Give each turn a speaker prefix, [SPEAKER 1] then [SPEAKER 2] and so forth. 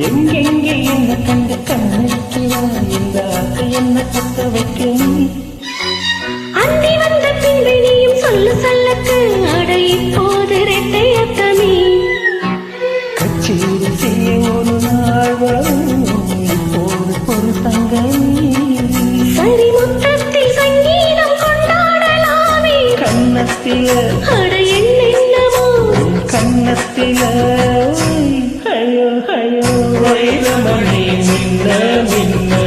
[SPEAKER 1] எங்கெங்கே என்ன கண்டு கண்ணுக்கிறா இந்த ஆசை என்ன பத்த வைக்கும்
[SPEAKER 2] அந்தி வந்த பின்பு நீயும் சொல்லு சொல்லக்கு அட இப்போது ரெட்டையத்தமே
[SPEAKER 1] கச்சேரி செய்ய ஒரு நாள் வரும் இப்போது ஒரு தங்கமே
[SPEAKER 2] சரி மொத்தத்தில் சங்கீதம் கொண்டாடலாமே
[SPEAKER 1] கண்ணத்தில
[SPEAKER 2] அட என்னென்னமோ
[SPEAKER 1] கண்ணத்தில ஐயோ ஐயோ வைரமணி மின்ன மின்ன